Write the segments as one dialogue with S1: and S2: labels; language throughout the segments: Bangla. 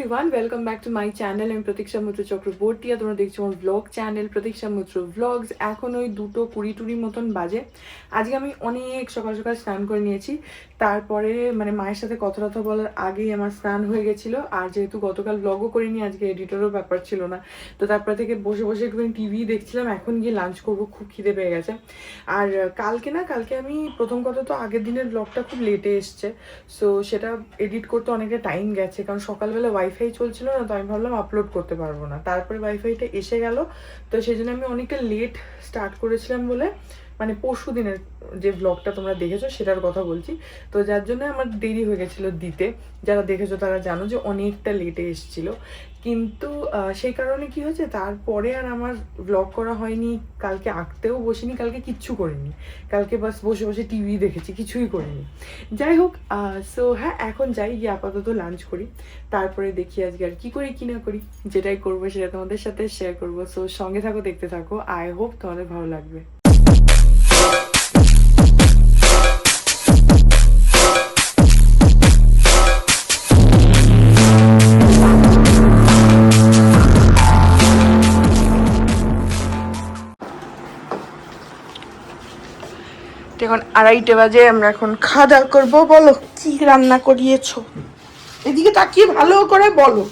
S1: Everyone, welcome back to my channel. আমি প্রতীক্ষা মিত্র চক্রবর্তী, আর তোমরা দেখছো আমার ব্লগ চ্যানেল প্রতীক্ষা মিত্র ব্লগস। এখন ওই 2:20 মতন বাজে। আজকে আমি অনেক সকাল সকাল স্নান করে নিয়েছি। তারপরে মানে মায়ের সাথে কথা বলার আগেই আমার স্নান হয়ে গেছিলো। আর যেহেতু গতকাল ব্লগও করিনি, আজকে এডিটরও ব্যাপার ছিল না, তো তারপর থেকে বসে বসে একটুখানি টিভি দেখছিলাম। এখন গিয়ে লাঞ্চ করবো, খুব খিদে পেয়ে গেছে। আর কালকে আমি প্রথম কথা তো আগের দিনের ব্লগটা খুব লেটে এসছে, সো সেটা এডিট করতে অনেকটা টাইম গেছে, কারণ সকালবেলা ওয়াইফাই চলছিল না, তো আমি ভাবলাম আপলোড করতে পারবো না। তারপরে ওয়াইফাইটা এসে গেল, তো সেই জন্য আমি অনেকটা লেট স্টার্ট করেছিলাম বলে, মানে পরশু দিনের যে ব্লগটা তোমরা দেখেছো সেটার কথা বলছি, তো যার জন্য আমার দেরি হয়ে গেছিলো দিতে। যারা দেখেছো তারা জানো যে অনেকটা লেটে এসেছিল। কিন্তু সেই কারণে কি হয়েছে, তারপরে আর আমার ব্লগ করা হয়নি। কালকে আঁকতেও বসিনি, কালকে কিচ্ছু করিনি। কালকে বাস বসে বসে টিভি দেখেছি, কিছুই করিনি। যাই হোক, সো হ্যাঁ, এখন যাই, গিয়ে আপাতত লাঞ্চ করি, তারপরে দেখি আজকে আর কি করি কি না করি। যেটাই করবো সেটা তোমাদের সাথে শেয়ার করবো। সো সঙ্গে থাকো, দেখতে থাকো। আই হোপ তোমাদের ভালো লাগবে। এখন 2:30 বাজে, আমরা এখন খাওয়া দাওয়া করবো। বলো কি রান্না করিয়েছো, এদিকে তাকিয়ে ভালো করে বলো।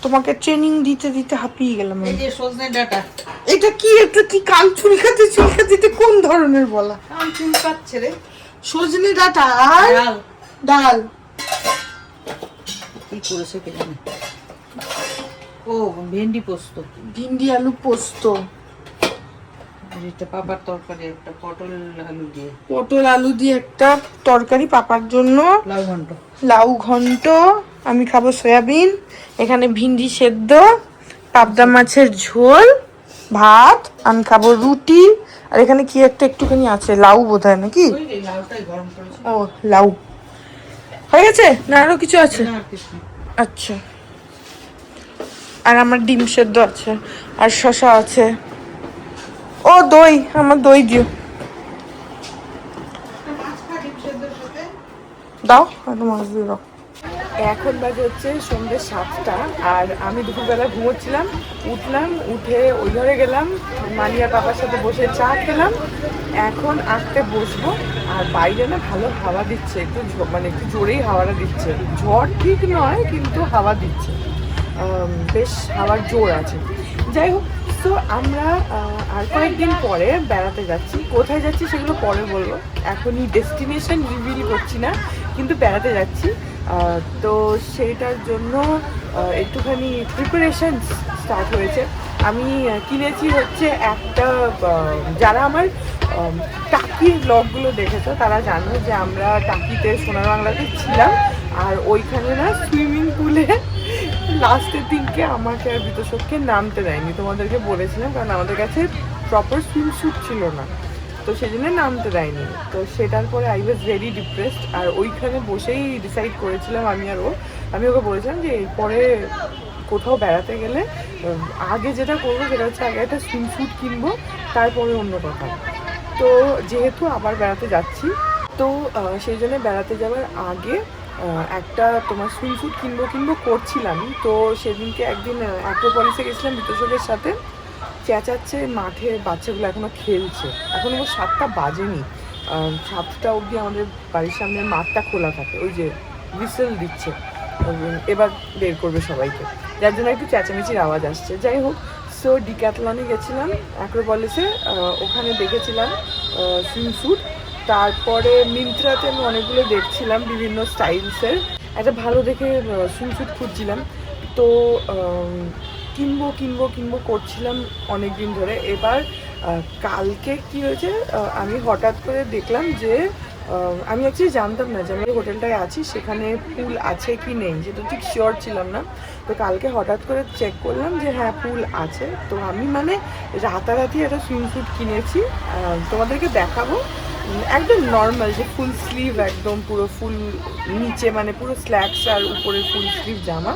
S1: তোমাকে ট্রেনিং দিতে দিতে হাঁপিয়ে গেলাম।
S2: এই যে সজনে ডাটা,
S1: এটা কি কাল চুলকাতে কোন ধরনের বলা?
S2: কান চুলকাচ্ছে রে।
S1: সজনে ডাটা আর ডাল।
S2: কি করেছে কে জানে? ও ভেন্ডি পোস্ত,
S1: ভিন্ডি আলু পোস্ত।
S2: আর এটা পাপার তরকারি, একটা পটল আলু দিয়ে,
S1: পটল আলু দিয়ে একটা তরকারি পাপার জন্য।
S2: লাউ ঘন্ট,
S1: লাউ ঘন্ট। আমি খাবো সয়াবিন। এখানে ভিন্ডি সেদ্ধ, পাবদা মাছের ঝোল, ভাত। আমি খাবো রুটি। আর এখানে কি একটা একটুখানি আছে, লাউ বোধ হয় নাকি?
S2: ওই রে লাউটাই গরম করেছে।
S1: ও লাউ হয়ে গেছে না, আরো কিছু আছে?
S2: না আর কিছু না।
S1: আচ্ছা, আর আমার ডিম সেদ্ধ আছে, আর শসা আছে। ও দই, আমার দই দিও। দাও, একটু মাছ দিয়ে দাও। এখন বাজে হচ্ছে সন্ধ্যে 7টা, আর আমি দুপুরবেলা ঘুমোচ্ছিলাম। উঠে ওই ঘরে গেলাম, মানিয়া পাপার সাথে বসে চা খেলাম। এখন আঁকতে বসবো। আর বাইরে না ভালো হাওয়া দিচ্ছে, একটু মানে একটু জোরেই হাওয়াটা দিচ্ছে। ঝড় ঠিক নয়, কিন্তু হাওয়া দিচ্ছে, বেশ হাওয়ার জোর আছে। যাই হোক, তো আমরা আর কয়েকদিন পরে বেড়াতে যাচ্ছি। কোথায় যাচ্ছি সেগুলো পরে বলবো, এখনই ডেস্টিনেশন রিভিল করছি না, কিন্তু বেড়াতে যাচ্ছি। তো সেইটার জন্য একটুখানি প্রিপারেশন স্টার্ট হয়েছে। আমি কিনেছি হচ্ছে একটা, যারা আমার টাকির ব্লগগুলো দেখেছো তারা জানো যে আমরা টাকিতে সোনার বাংলাতে ছিলাম। আর ওইখানে না সুইমিং পুলে লাস্টের দিনকে আমাকে আর বিতোষককে নামতে দেয়নি, তোমাদেরকে বলেছিলাম, কারণ আমাদের কাছে প্রপার সুইমস্যুট ছিল না, তো সেই জন্য নামতে দেয়নি। তো সেটার পরে আই ওয়াজ ভেরি ডিপ্রেসড। আর ওইখানে বসেই ডিসাইড করেছিলাম আমি ওকে বলেছিলাম যে এরপরে কোথাও বেড়াতে গেলে আগে যেটা করবো সেটা হচ্ছে আগে একটা সুইমস্যুট কিনবো, তারপরে অন্য কথা। তো যেহেতু আবার বেড়াতে যাচ্ছি, তো সেই জন্য বেড়াতে যাওয়ার আগে একটা তোমার সুইমস্যুট কিনবো করছিলামই। তো সেদিনকে একদিন অ্যাক্রোপলিসে গেছিলাম বিতোষকের সাথে। চেঁচাচ্ছে মাঠে, বাচ্চাগুলো এখনো খেলছে। এখন ও 7টা বাজেনি, 7টা অবধি আমাদের বাড়ির সামনের মাঠটা খোলা থাকে, ওই যে হুইসেল দিচ্ছে, এবার বের করবে সবাইকে, যার জন্য একটু চেঁচামেচির আওয়াজ আসছে। যাই হোক, সো ডিক্যাথলনে গেছিলাম অ্যাক্রোপলিসে, ওখানে দেখেছিলাম সুইমস্যুট। তারপরে মিন্ত্রাতে আমি অনেকগুলো দেখছিলাম বিভিন্ন স্টাইলসের, একটা ভালো দেখে সুইমস্যুট খুঁজছিলাম। তো কিনবো করছিলাম অনেক দিন ধরে। এবার কালকে কি হয়েছে, আমি হঠাৎ করে দেখলাম যে আমি অ্যাকচুয়ালি জানতাম না যে আমি হোটেলটায় আছি সেখানে পুল আছে কি নেই, সেটা ঠিক শিওর ছিলাম না। তো কালকে হঠাৎ করে চেক করলাম যে হ্যাঁ পুল আছে। তো আমি মানে রাতারাতি একটা সুইমস্যুট কিনেছি, তোমাদেরকে দেখাবো। একদম নর্মাল, যে ফুল স্লিভ, একদম পুরো ফুল নিচে মানে পুরো স্ল্যাক্স আর উপরে ফুল স্লিভ জামা,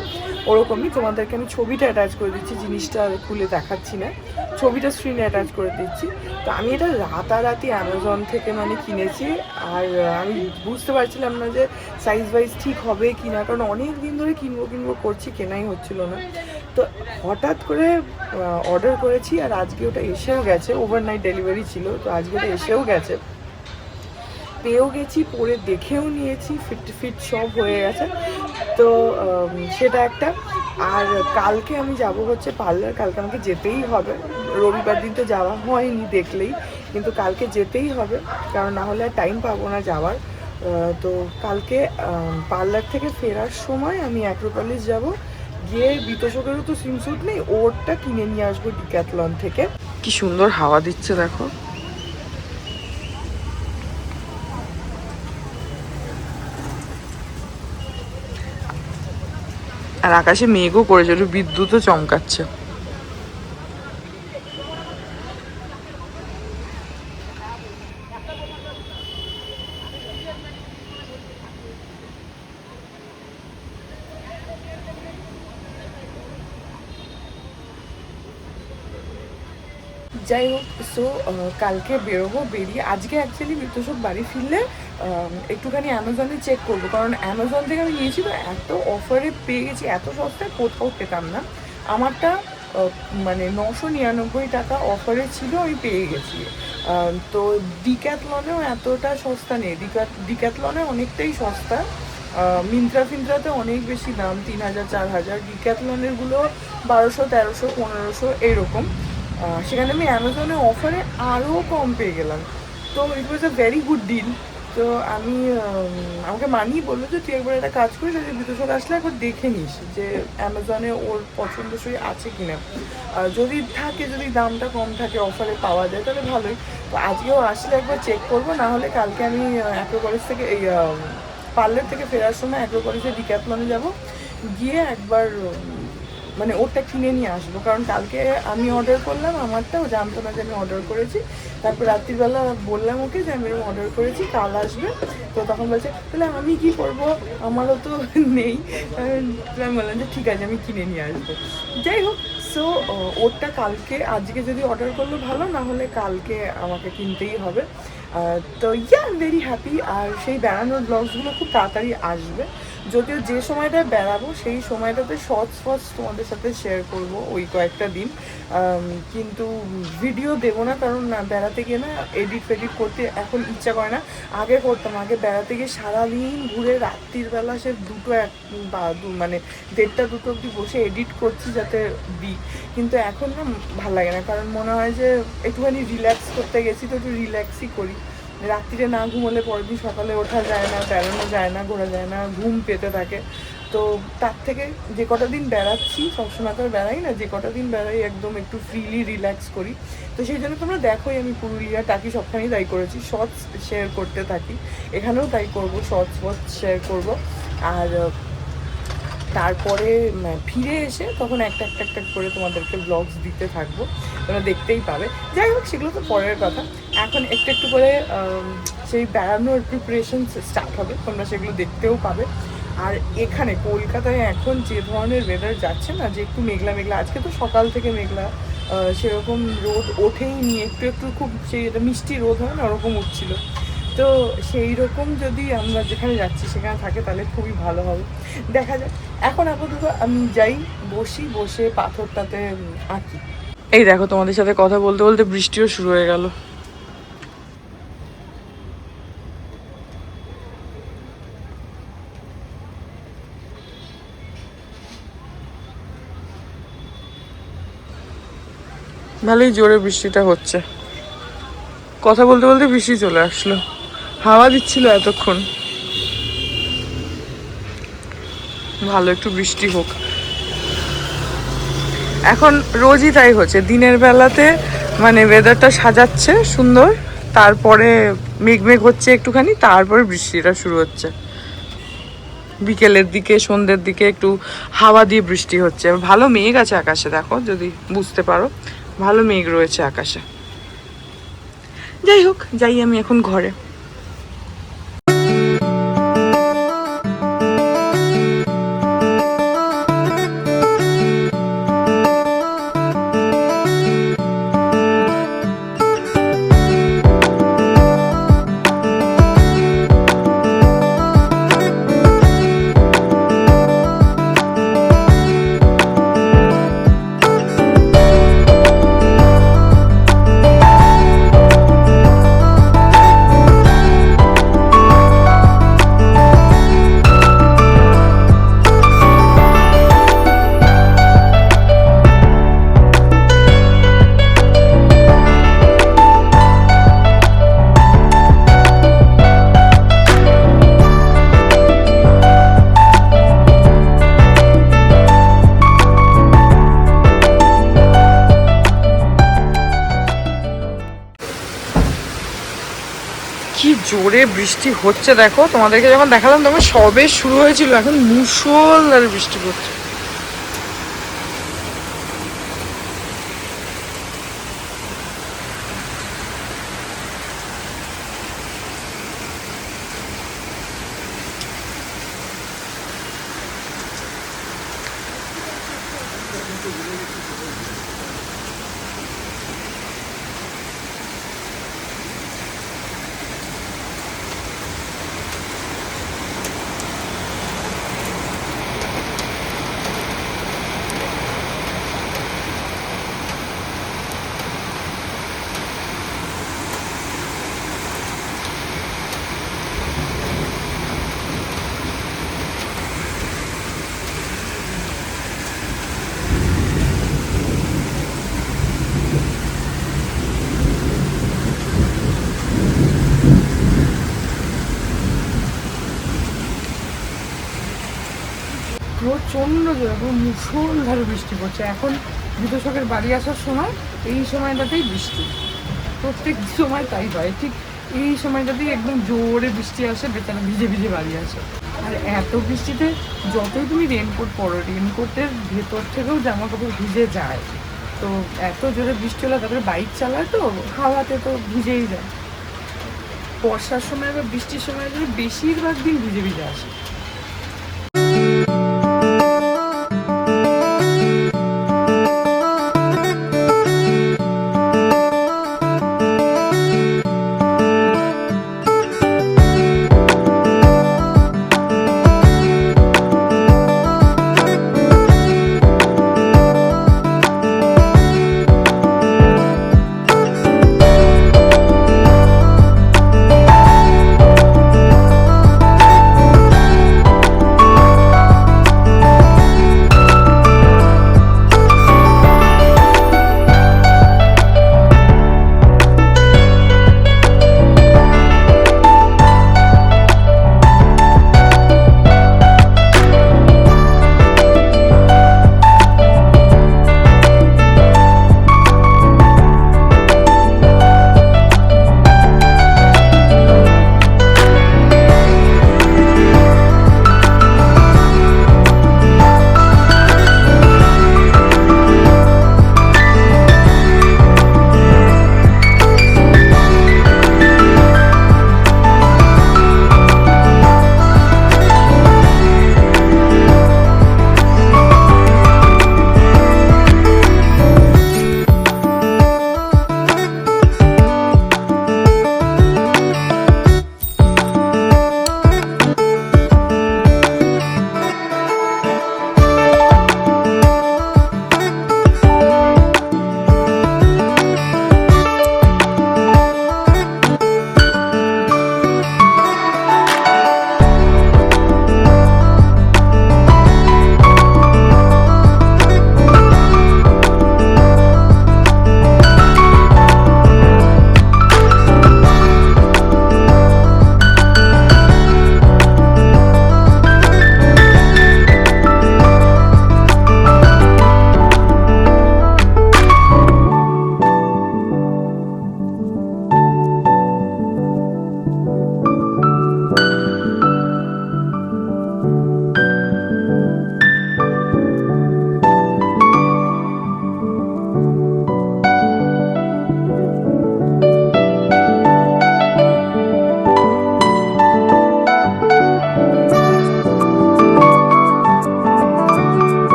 S1: ওরকমই। তোমাদেরকে আমি ছবিটা অ্যাটাচ করে দিচ্ছি, জিনিসটা খুলে দেখাচ্ছি না, ছবিটা স্ক্রিনে অ্যাটাচ করে দিচ্ছি। তো আমি এটা রাতারাতি অ্যামাজন থেকে মানে কিনেছি, আর আমি বুঝতে পারছিলাম না যে সাইজ ওয়াইজ ঠিক হবে কি না, কারণ অনেক দিন ধরে কিনবো করছি, কেনাই হচ্ছিল না। তো হঠাৎ করে অর্ডার করেছি, আর আজকে ওটা এসেও গেছে, ওভারনাইট ডেলিভারি ছিল, তো আজকে ওটা এসেও গেছে, পেয়েও গেছি, পরে দেখেও নিয়েছি, ফিট সব হয়ে গেছে। তো সেটা একটা। আর কালকে আমি যাব হচ্ছে পার্লার, কালকে আমাকে যেতেই হবে, রবিবার দিন তো যাওয়া হয়নি দেখলেই, কিন্তু কালকে যেতেই হবে, কারণ না হলে আর টাইম পাবো না যাওয়ার। তো কালকে পার্লার থেকে ফেরার সময় আমি অ্যাক্রোপলিস যাব, গিয়ে বিতোষকেরও তো সুইমস্যুট নেই, ওরটা কিনে নিয়ে আসবো ডিক্যাথলন থেকে। কি সুন্দর হাওয়া দিচ্ছে দেখো। আর আকাশে মেঘও করেছে, একটু বিদ্যুৎও চমকাচ্ছে। যাই হোক, সো কালকে বেরোবো, বেরিয়ে আজকে অ্যাকচুয়ালি বিতোষক বাড়ি ফিরলে একটুখানি অ্যামাজনে চেক করবো, কারণ অ্যামাজন থেকে আমি নিয়েছি তো এত অফারে পেয়ে গেছি, এত সস্তায় কোথাও পেতাম না। আমারটা মানে 999 টাকা অফারে ছিল, আমি পেয়ে গেছি। তো ডিক্যাথলনেও এতটা সস্তা নেই, ডিক্যাথলনে অনেকটাই সস্তা, মিন্ত্রাতে অনেক বেশি দাম, 3000 4000, ডিক্যাথলনেরগুলো 1200 1300 1500 এইরকম। সেখানে আমি অ্যামাজনে অফারে আরও কম পেয়ে গেলাম, তো ইট ওয়াজ আ ভেরি গুড ডিল। তো আমি আমাকে মানিয়ে বললো যে তুই একবার একটা কাজ করিস, যে বিতোষক আসলে একবার দেখে নিস যে অ্যামাজনে ওর পছন্দসই আছে কিনা, যদি থাকে, যদি দামটা কম থাকে, অফারে পাওয়া যায়, তাহলে ভালোই। তো আজকেও আসলে একবার চেক করবো, না হলে কালকে আমি অ্যাক্রোপলিস থেকে এই পার্লার থেকে ফেরার সময় অ্যাক্রোপলিসে ডিক্যাথলনে যাব, গিয়ে একবার মানে ওটা কিনে নিয়ে আসবো, কারণ কালকে আমি অর্ডার করলাম আমারটা, ও জানতো না যে আমি অর্ডার করেছি। তারপর রাত্রিবেলা বললাম ওকে যে আমি এরকম অর্ডার করেছি, কাল আসবে। তো তখন বলছে তাহলে আমি কি করব, আমারও তো নেই। আমি বললাম যে ঠিক আছে, আমি কিনে নিয়ে আসবো। যাই হোক, সো ওরটা কালকে, আজকে যদি অর্ডার করলে ভালো, না হলে কালকে আমাকে কিনতেই হবে। তো ইয়া, আই এম ভেরি হ্যাপি। আর সেই বেড়ানোর ব্লগসগুলো খুব তাড়াতাড়ি আসবে, যদিও যে সময়টায় বেড়াবো সেই সময়টাতে শর্টস তোমাদের সাথে শেয়ার করব ওই কয়েকটা দিন, কিন্তু ভিডিও দেবো না, কারণ বেড়াতে গিয়ে না এডিট ফেডিট করতে এখন ইচ্ছা করে না। আগে করতাম, আগে বেড়াতে গিয়ে সারাদিন ঘুরে রাত্রির বেলা সে মানে 1:30 2 অবধি বসে এডিট করছি যাতে দিই, কিন্তু এখন না ভালো লাগে না, কারণ মনে হয় যে একটুখানি রিল্যাক্স করতে গেছি, তো একটু রিল্যাক্সই করি। রাত্রিরে না ঘুমোলে পরের দিন সকালে ওঠা যায় না, বেড়ানো যায় না, ঘোরা যায় না, ঘুম পেতে থাকে। তো তার থেকে যে কটা দিন বেড়াচ্ছি, সবসময় তো বেড়াই না, যে কটা দিন বেড়াই একদম একটু ফ্রিলি রিল্যাক্স করি। তো সেই জন্য তোমরা দেখোই আমি পুরুলিয়া টাকি সবখানেই তাই করেছি, শর্টস শেয়ার করতে থাকি, এখানেও তাই করবো, শর্টস শেয়ার করব। আর তারপরে ফিরে এসে তখন একটা করে তোমাদেরকে ব্লগস দিতে থাকবো, তোমরা দেখতেই পাবে। যাই হোক, সেগুলো তো পরের কথা, এখন একটু করে সেই বেড়ানোর প্রিপারেশন স্টার্ট হবে, তোমরা সেগুলো দেখতেও পাবে। আর এখানে কলকাতায় এখন যে ধরনের ওয়েদার যাচ্ছে না, যে একটু মেঘলা মেঘলা, আজকে তো সকাল থেকে মেঘলা, সেরকম রোদ ওঠেই নি, একটু খুব সেই মিষ্টি রোদ হয় না, ওরকম উঠছিল। তো সেই রকম যদি আমরা যেখানে যাচ্ছি সেখানে থাকে তাহলে খুবই ভালো হবে, দেখা যাক। এখন আপাতত আমি যাই, বসে পাথরটাতে আঁকি। এই দেখো, তোমাদের সাথে কথা বলতে বলতে বৃষ্টিও শুরু হয়ে গেল। ভালোই জোরে বৃষ্টিটা হচ্ছে, কথা বলতে বলতে বৃষ্টি চলে আসলো, হাওয়া দিচ্ছিল এতক্ষণ। ভালো, একটু বৃষ্টি হোক। এখন রোজই তাই হচ্ছে, দিনের বেলাতে মানে ওয়েদারটা সাজাচ্ছে সুন্দর, তারপরে মেঘ হচ্ছে একটুখানি, তারপরে বৃষ্টিটা শুরু হচ্ছে। বিকেলের দিকে সন্ধ্যের দিকে একটু হাওয়া দিয়ে বৃষ্টি হচ্ছে। ভালো মেঘ আছে আকাশে, দেখো যদি বুঝতে পারো, ভালো মেঘ রয়েছে আকাশে। যাই হোক, যাই আমি এখন ঘরে। জোরে বৃষ্টি হচ্ছে দেখো, তোমাদেরকে যখন দেখালাম তখন সবে শুরু হয়েছিল, এখন মুষলধারে বৃষ্টি পড়ছে। প্রচণ্ড জোরে মুষলধারে বৃষ্টি পড়ছে। এখন বিদ্যুৎকের বাড়ি আসার সময় এই সময়টাতেই বৃষ্টি, প্রত্যেক সময় তাই হয়, ঠিক এই সময়টাতেই একদম জোরে বৃষ্টি আসে, বেচারা ভিজে ভিজে বাড়ি আসে। আর এত বৃষ্টিতে যতই তুমি রেনকোট পরো, রেনকোটের ভেতর থেকেও জামা কাপড় ভিজে যায়। তো এত জোরে বৃষ্টি হলে তারপরে বাইক চালায় তো হাওয়াতে তো ভিজেই যায়। বর্ষার সময় বা বৃষ্টির সময় বেশিরভাগ দিন ভিজে ভিজে আসে।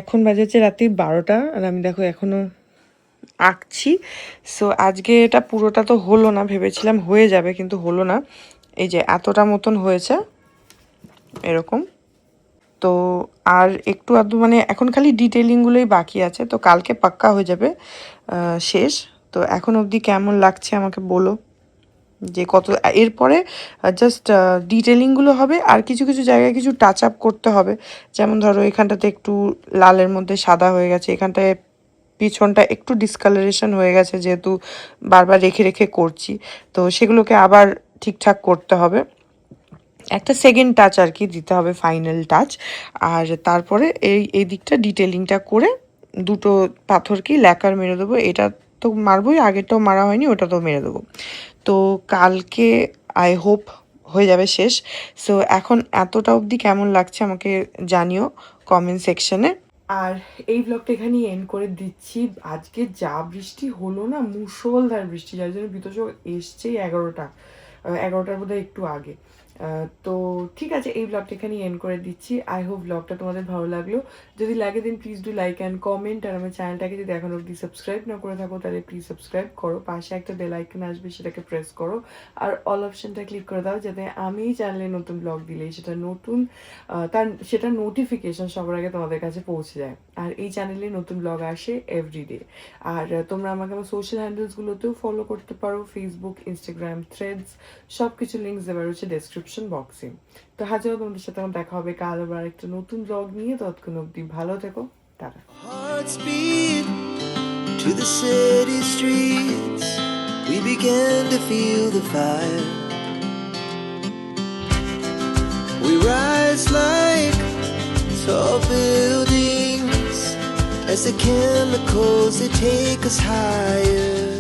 S1: এখন বাজেছে রাত্রি 12টা আর আমি দেখো এখনো আঁকছি। সো আজকে এটা পুরোটা তো হলো না, ভেবেছিলাম হয়ে যাবে কিন্তু হলো না। এই যে এতটা মতন হয়েছে এরকম। তো আর একটু আধটু মানে এখন খালি ডিটেলিংগুলোই বাকি আছে, তো কালকে পাক্কা হয়ে যাবে শেষ। তো এখন অবধি কেমন লাগছে আমাকে বলো, যে কত, এরপরে জাস্ট ডিটেলিংগুলো হবে আর কিছু কিছু জায়গায় কিছু টাচ আপ করতে হবে। যেমন ধরো এখানটাতে একটু লালের মধ্যে সাদা হয়ে গেছে, এখানটায় পিছনটা একটু ডিসকালারেশন হয়ে গেছে যেহেতু বারবার রেখে রেখে করছি, তো সেগুলোকে আবার ঠিকঠাক করতে হবে, একটা সেকেন্ড টাচ আর কি দিতে হবে, ফাইনাল টাচ। আর তারপরে এই দিকটা ডিটেলিংটা করে দুটো পাথরকেই ল্যাকার মেরে দেবো। এটা তো মারবোই, আগেরটাও মারা হয়নি, ওটা তো মেরে দেবো। তো কালকে আই হোপ হয়ে যাবে শেষ। সো এখন এতটা অবধি কেমন লাগছে আমাকে জানিও কমেন্ট সেকশনে। আর এই ব্লগটা এখানেই এন্ড করে দিচ্ছি। আজকে যা বৃষ্টি হলো না, মুষলধার বৃষ্টি, যার জন্য বিতোষক এসছেই 11টার বোধহয় একটু আগে। তো ঠিক আছে, এই ব্লগটা এখানেই এন্ড করে দিচ্ছি। আই হোপ ব্লগটা তোমাদের ভালো লাগলো। যদি লাগে then please do like and comment. আর আমার চ্যানেলটাকে যদি এখন অবধি সাবস্ক্রাইব না করে থাকো তাহলে প্লিজ সাবস্ক্রাইব করো, পাশে একটা বেল আইকন আসবে সেটাকে প্রেস করো, আর অল অপশনটা ক্লিক করে দাও যাতে আমি চ্যানেলে নতুন ব্লগ দিলেই সেটা নোটিফিকেশন সবার আগে তোমাদের কাছে পৌঁছে যায়। আর এই চ্যানেলে নতুন ব্লগ আসে এভরিডে। আর তোমরা আমাকে আমার সোশ্যাল হ্যান্ডেলসগুলোতেও ফলো করতে পারো, ফেসবুক, ইনস্টাগ্রাম, থ্রেডস, সব কিছু লিঙ্কস দেওয়া রয়েছে ডেসক্রিপশন বক্সে। তো হাজার তোমাদের সাথে আমার দেখা হবে কাল আবার একটা নতুন ব্লগ নিয়ে। ততক্ষণ অবধি ভালো থেকো, tata.
S3: Hearts beat to the city streets. We began to feel the fire. We rise like tall buildings as the chemicals they take us higher.